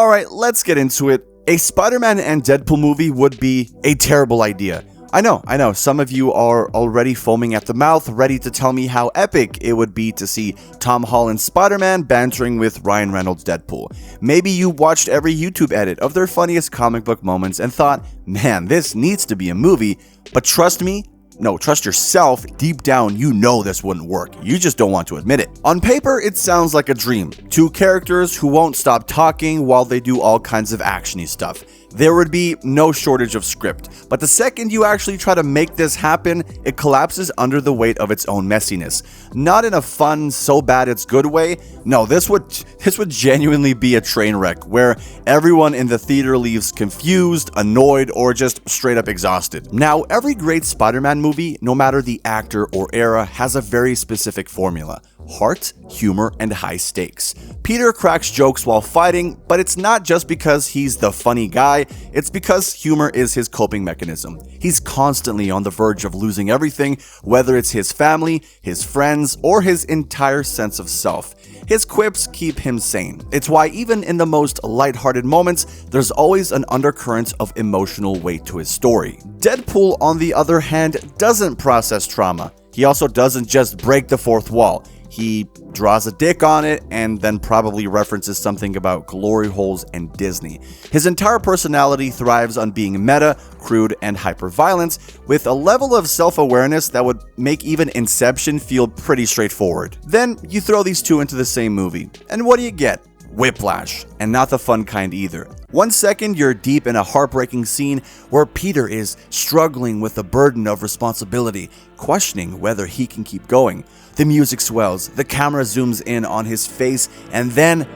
Alright, let's get into it. A Spider-Man and Deadpool movie would be a terrible idea. I know, some of you are already foaming at the mouth, ready to tell me how epic it would be to see Tom Holland's Spider-Man bantering with Ryan Reynolds' Deadpool. Maybe you watched every YouTube edit of their funniest comic book moments and thought, man, this needs to be a movie, but trust me, no, trust yourself, deep down you know this wouldn't work, you just don't want to admit it. On paper, it sounds like a dream. Two characters who won't stop talking while they do all kinds of actiony stuff. There would be no shortage of script, but the second you actually try to make this happen, it collapses under the weight of its own messiness. Not in a fun, so bad it's good way. No, this would genuinely be a train wreck where everyone in the theater leaves confused, annoyed, or just straight up exhausted. Now, every great Spider-Man movie, no matter the actor or era, has a very specific formula: heart, humor, and high stakes. Peter cracks jokes while fighting, but it's not just because he's the funny guy, it's because humor is his coping mechanism. He's constantly on the verge of losing everything, whether it's his family, his friends, or his entire sense of self. His quips keep him sane. It's why even in the most lighthearted moments, there's always an undercurrent of emotional weight to his story. Deadpool, on the other hand, doesn't process trauma. He also doesn't just break the fourth wall. He draws a dick on it and then probably references something about glory holes and Disney. His entire personality thrives on being meta, crude, and hyper-violent, with a level of self-awareness that would make even Inception feel pretty straightforward. Then you throw these two into the same movie, and what do you get? Whiplash, and not the fun kind either. One second you're deep in a heartbreaking scene where Peter is struggling with the burden of responsibility, questioning whether he can keep going. The music swells, the camera zooms in on his face, and then,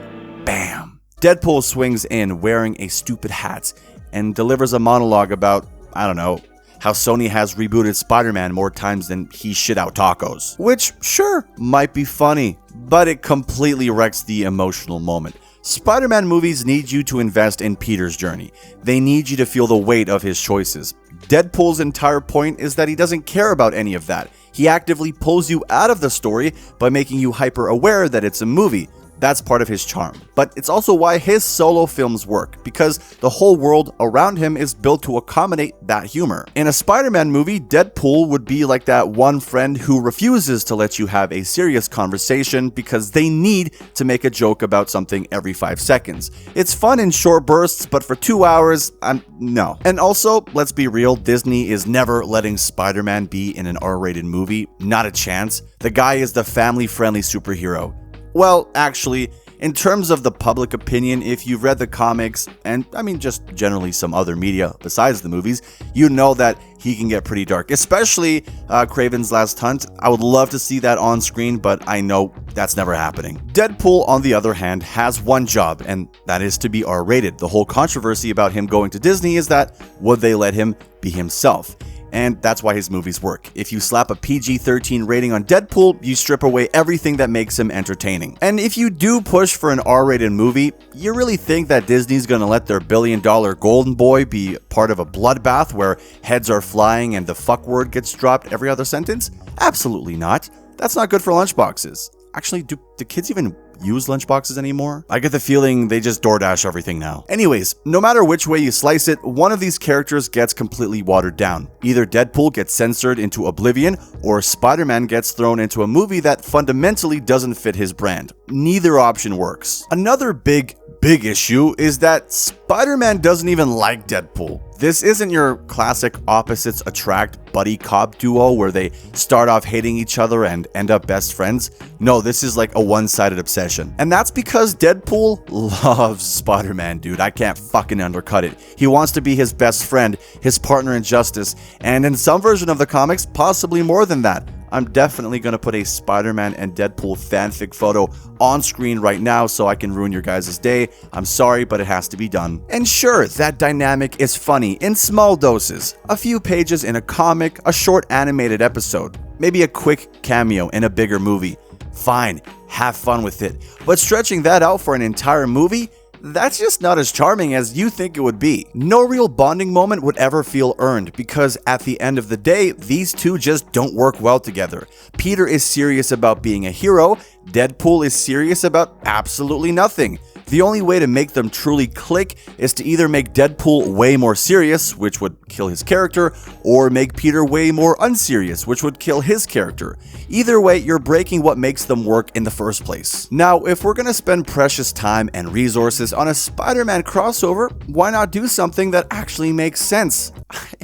bam! Deadpool swings in wearing a stupid hat and delivers a monologue about, I don't know, how Sony has rebooted Spider-Man more times than he shit out tacos. Which, sure, might be funny, but it completely wrecks the emotional moment. Spider-Man movies need you to invest in Peter's journey. They need you to feel the weight of his choices. Deadpool's entire point is that he doesn't care about any of that. He actively pulls you out of the story by making you hyper aware that it's a movie. That's part of his charm. But it's also why his solo films work, because the whole world around him is built to accommodate that humor. In a Spider-Man movie, Deadpool would be like that one friend who refuses to let you have a serious conversation because they need to make a joke about something every 5 seconds. It's fun in short bursts, but for 2 hours, no. And also, let's be real, Disney is never letting Spider-Man be in an R-rated movie. Not a chance. The guy is the family-friendly superhero. Well, actually, in terms of the public opinion, if you've read the comics, and I mean just generally some other media besides the movies, you know that he can get pretty dark, especially Kraven's Last Hunt. I would love to see that on screen, but I know that's never happening. Deadpool, on the other hand, has one job, and that is to be R-rated. The whole controversy about him going to Disney is that, would they let him be himself? And that's why his movies work. If you slap a PG-13 rating on Deadpool, you strip away everything that makes him entertaining. And if you do push for an R-rated movie, you really think that Disney's gonna let their billion-dollar golden boy be part of a bloodbath where heads are flying and the fuck word gets dropped every other sentence? Absolutely not. That's not good for lunchboxes. Actually, do kids even use lunchboxes anymore? I get the feeling they just DoorDash everything now. Anyways, no matter which way you slice it, one of these characters gets completely watered down. Either Deadpool gets censored into oblivion, or Spider-Man gets thrown into a movie that fundamentally doesn't fit his brand. Neither option works. Another big issue is that Spider-Man doesn't even like Deadpool. This isn't your classic opposites attract buddy cop duo where they start off hating each other and end up best friends. No, this is like a one-sided obsession. And that's because Deadpool loves Spider-Man, dude. I can't fucking undercut it. He wants to be his best friend, his partner in justice, and in some version of the comics, possibly more than that. I'm definitely going to put a Spider-Man and Deadpool fanfic photo on screen right now so I can ruin your guys' day. I'm sorry, but it has to be done. And sure, that dynamic is funny in small doses. A few pages in a comic, a short animated episode, maybe a quick cameo in a bigger movie. Fine, have fun with it. But stretching that out for an entire movie? That's just not as charming as you think it would be. No real bonding moment would ever feel earned because at the end of the day, these two just don't work well together. Peter is serious about being a hero, Deadpool is serious about absolutely nothing. The only way to make them truly click is to either make Deadpool way more serious, which would kill his character, or make Peter way more unserious, which would kill his character. Either way, you're breaking what makes them work in the first place. Now, if we're gonna spend precious time and resources on a Spider-Man crossover, why not do something that actually makes sense?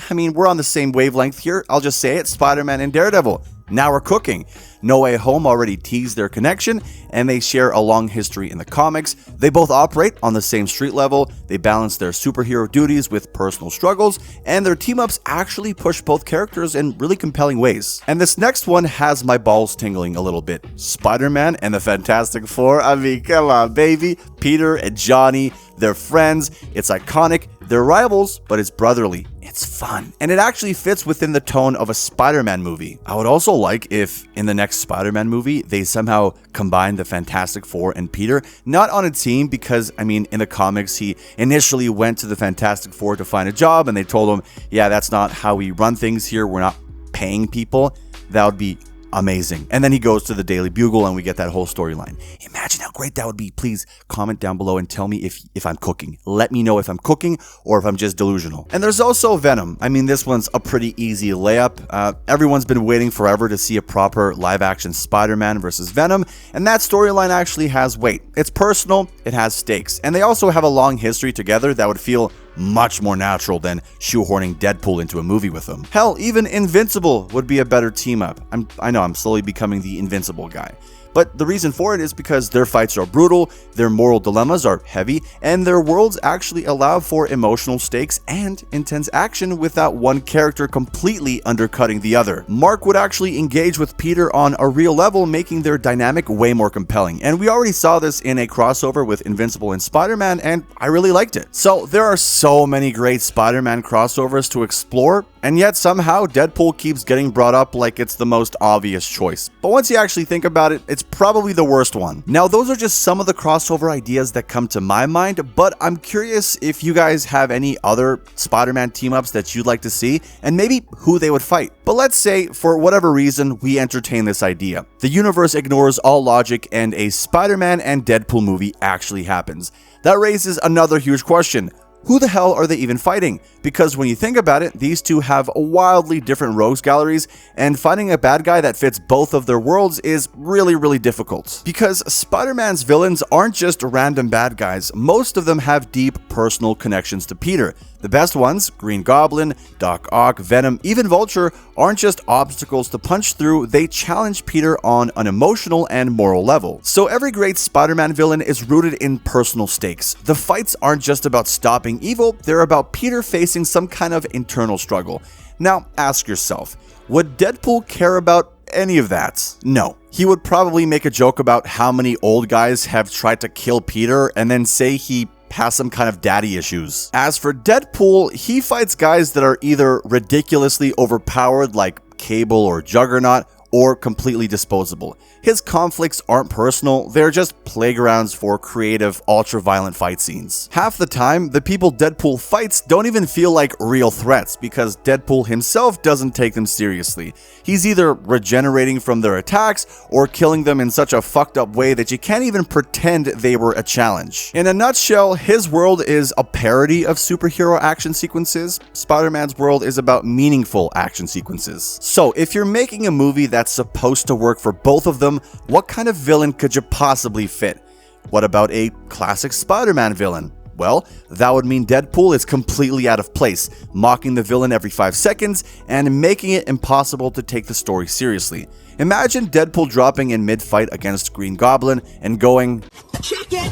I mean, we're on the same wavelength here. I'll just say it, Spider-Man and Daredevil. Now we're cooking. No Way Home already teased their connection, and they share a long history in the comics. They both operate on the same street level, they balance their superhero duties with personal struggles, and their team-ups actually push both characters in really compelling ways. And this next one has my balls tingling a little bit. Spider-Man and the Fantastic Four, I mean, come on, baby. Peter and Johnny, they're friends, it's iconic, they're rivals, but it's brotherly. It's fun, and it actually fits within the tone of a Spider-Man movie. I would also like if, in the next Spider-Man movie, they somehow combine the Fantastic Four and Peter, not on a team, because, I mean, in the comics, he initially went to the Fantastic Four to find a job, and they told him, yeah, that's not how we run things here, we're not paying people. That would be amazing. And then he goes to the Daily Bugle and we get that whole storyline. Imagine how great that would be. Please comment down below and tell me if I'm cooking. Let me know if I'm cooking or if I'm just delusional. And there's also Venom. I mean, this one's a pretty easy layup. Everyone's been waiting forever to see a proper live-action Spider-Man versus Venom, and that storyline actually has weight. It's personal, it has stakes, and they also have a long history together that would feel much more natural than shoehorning Deadpool into a movie with them. Hell, even Invincible would be a better team up. I know I'm slowly becoming the Invincible guy. But the reason for it is because their fights are brutal, their moral dilemmas are heavy, and their worlds actually allow for emotional stakes and intense action without one character completely undercutting the other. Mark would actually engage with Peter on a real level, making their dynamic way more compelling. And we already saw this in a crossover with Invincible and Spider-Man, and I really liked it. So there are so many great Spider-Man crossovers to explore, and yet somehow Deadpool keeps getting brought up like it's the most obvious choice. But once you actually think about it, it's probably the worst one. Now, those are just some of the crossover ideas that come to my mind, but I'm curious if you guys have any other Spider-Man team-ups that you'd like to see, and maybe who they would fight. But let's say, for whatever reason, we entertain this idea. The universe ignores all logic and a Spider-Man and Deadpool movie actually happens. That raises another huge question. Who the hell are they even fighting? Because when you think about it, these two have wildly different rogues galleries, and finding a bad guy that fits both of their worlds is really difficult. Because Spider-Man's villains aren't just random bad guys, most of them have deep personal connections to Peter. The best ones, Green Goblin, Doc Ock, Venom, even Vulture, aren't just obstacles to punch through, they challenge Peter on an emotional and moral level. So every great Spider-Man villain is rooted in personal stakes. The fights aren't just about stopping evil, they're about Peter facing some kind of internal struggle. Now, ask yourself, would Deadpool care about any of that? No. He would probably make a joke about how many old guys have tried to kill Peter and then say he has some kind of daddy issues. As for Deadpool, he fights guys that are either ridiculously overpowered like Cable or Juggernaut, or completely disposable. His conflicts aren't personal, they're just playgrounds for creative, ultra-violent fight scenes. Half the time, the people Deadpool fights don't even feel like real threats because Deadpool himself doesn't take them seriously. He's either regenerating from their attacks or killing them in such a fucked up way that you can't even pretend they were a challenge. In a nutshell, his world is a parody of superhero action sequences. Spider-Man's world is about meaningful action sequences. So if you're making a movie that's supposed to work for both of them, what kind of villain could you possibly fit? What about a classic Spider-Man villain? Well, that would mean Deadpool is completely out of place, mocking the villain every 5 seconds and making it impossible to take the story seriously. Imagine Deadpool dropping in mid-fight against Green Goblin and going, "Chicken!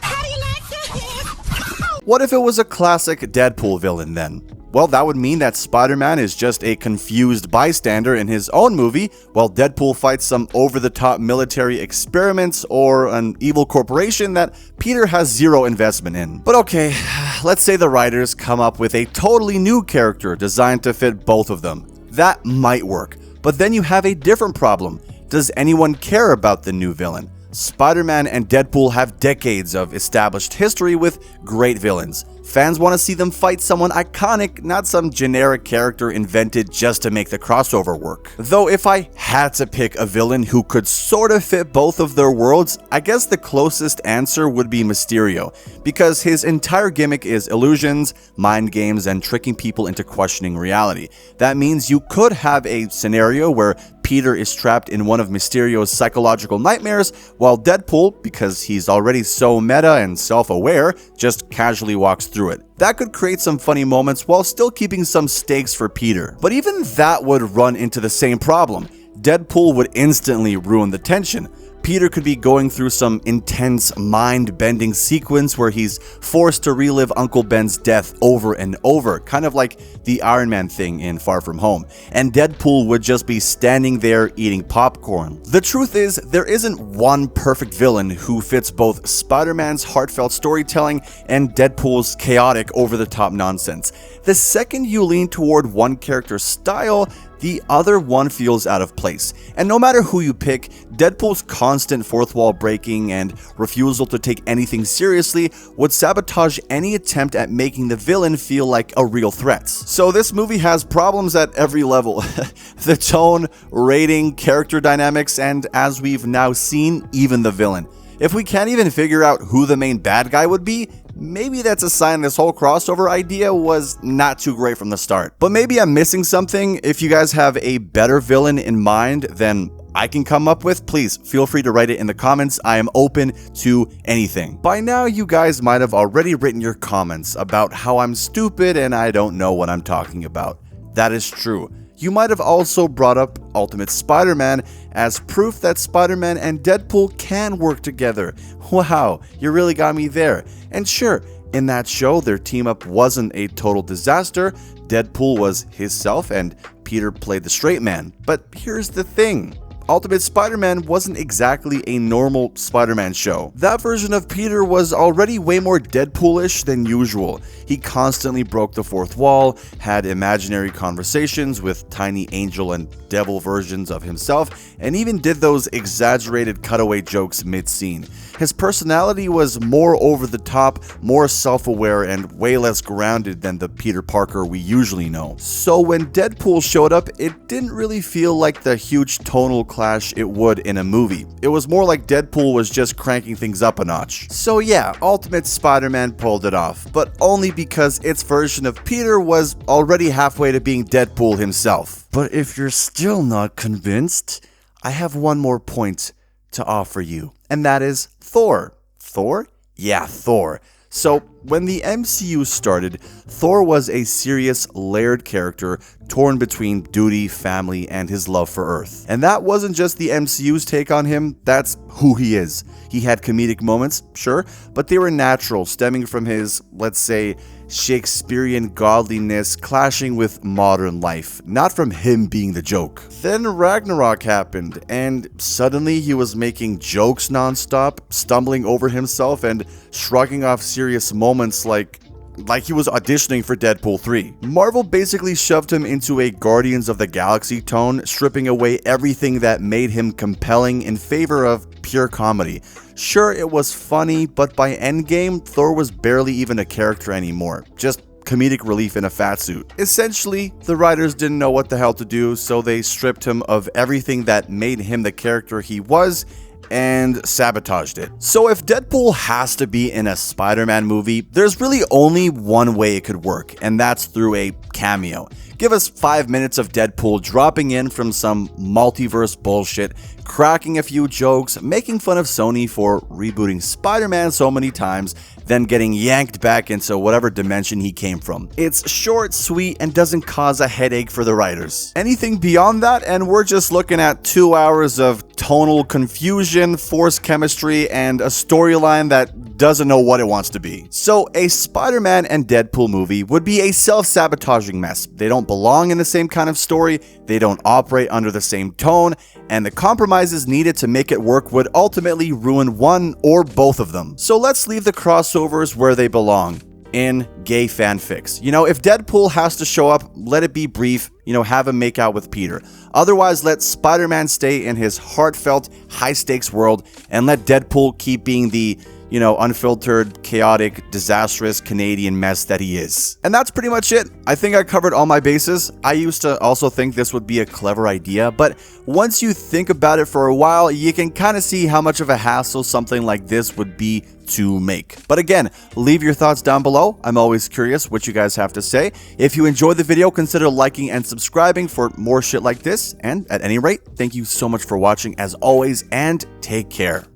How do you like chicken?" What if it was a classic Deadpool villain then? Well, that would mean that Spider-Man is just a confused bystander in his own movie, while Deadpool fights some over-the-top military experiments or an evil corporation that Peter has zero investment in. But okay, let's say the writers come up with a totally new character designed to fit both of them. That might work, but then you have a different problem. Does anyone care about the new villain? Spider-Man and Deadpool have decades of established history with great villains. Fans want to see them fight someone iconic, not some generic character invented just to make the crossover work. Though if I had to pick a villain who could sort of fit both of their worlds, I guess the closest answer would be Mysterio, because his entire gimmick is illusions, mind games, and tricking people into questioning reality. That means you could have a scenario where Peter is trapped in one of Mysterio's psychological nightmares, while Deadpool, because he's already so meta and self-aware, just casually walks through it. That could create some funny moments while still keeping some stakes for Peter. But even that would run into the same problem. Deadpool would instantly ruin the tension. Peter could be going through some intense mind-bending sequence where he's forced to relive Uncle Ben's death over and over, kind of like the Iron Man thing in Far From Home, and Deadpool would just be standing there eating popcorn. The truth is, there isn't one perfect villain who fits both Spider-Man's heartfelt storytelling and Deadpool's chaotic, over-the-top nonsense. The second you lean toward one character's style, the other one feels out of place. And no matter who you pick, Deadpool's constant fourth wall breaking and refusal to take anything seriously would sabotage any attempt at making the villain feel like a real threat. So this movie has problems at every level. The tone, rating, character dynamics, and as we've now seen, even the villain. If we can't even figure out who the main bad guy would be, maybe that's a sign this whole crossover idea was not too great from the start. But maybe I'm missing something. If you guys have a better villain in mind than I can come up with, please feel free to write it in the comments. I am open to anything. By now, you guys might have already written your comments about how I'm stupid and I don't know what I'm talking about. That is true. You might have also brought up Ultimate Spider-Man as proof that Spider-Man and Deadpool can work together. Wow, you really got me there. And sure, in that show, their team up wasn't a total disaster. Deadpool was himself and Peter played the straight man. But here's the thing. Ultimate Spider-Man wasn't exactly a normal Spider-Man show. That version of Peter was already way more Deadpoolish than usual. He constantly broke the fourth wall, had imaginary conversations with tiny angel and devil versions of himself, and even did those exaggerated cutaway jokes mid-scene. His personality was more over the top, more self-aware, and way less grounded than the Peter Parker we usually know. So when Deadpool showed up, it didn't really feel like the huge tonal clash it would in a movie. It was more like Deadpool was just cranking things up a notch. So yeah, Ultimate Spider-Man pulled it off, but only because its version of Peter was already halfway to being Deadpool himself. But if you're still not convinced, I have one more point to offer you, and that is Thor. Thor? Yeah, Thor. So, when the MCU started, Thor was a serious, layered character torn between duty, family, and his love for Earth. And that wasn't just the MCU's take on him, that's who he is. He had comedic moments, sure, but they were natural, stemming from his, let's say, Shakespearean godliness clashing with modern life, not from him being the joke. Then Ragnarok happened, and suddenly he was making jokes nonstop, stumbling over himself and shrugging off serious moments like he was auditioning for Deadpool 3. Marvel basically shoved him into a Guardians of the Galaxy tone, stripping away everything that made him compelling in favor of pure comedy. Sure, it was funny, but by Endgame, Thor was barely even a character anymore. Just comedic relief in a fat suit. Essentially, the writers didn't know what the hell to do, so they stripped him of everything that made him the character he was and sabotaged it. So if Deadpool has to be in a Spider-Man movie, there's really only one way it could work, and that's through a cameo. Give us 5 minutes of Deadpool dropping in from some multiverse bullshit, cracking a few jokes, making fun of Sony for rebooting Spider-Man so many times, then getting yanked back into whatever dimension he came from. It's short, sweet, and doesn't cause a headache for the writers. Anything beyond that, and we're just looking at 2 hours of tonal confusion, forced chemistry, and a storyline that doesn't know what it wants to be. So a Spider-Man and Deadpool movie would be a self-sabotaging mess. They don't belong in the same kind of story, they don't operate under the same tone, and the compromises needed to make it work would ultimately ruin one or both of them. So let's leave the crossovers where they belong, in gay fanfics. You know, if Deadpool has to show up, let it be brief, you know, have him make out with Peter. Otherwise, let Spider-Man stay in his heartfelt, high-stakes world, and let Deadpool keep being the, you know, unfiltered, chaotic, disastrous Canadian mess that he is. And that's pretty much it. I think I covered all my bases. I used to also think this would be a clever idea, but once you think about it for a while, you can kind of see how much of a hassle something like this would be to make. But again, leave your thoughts down below. I'm always curious what you guys have to say. If you enjoyed the video, consider liking and subscribing for more shit like this. And at any rate, thank you so much for watching as always, and take care.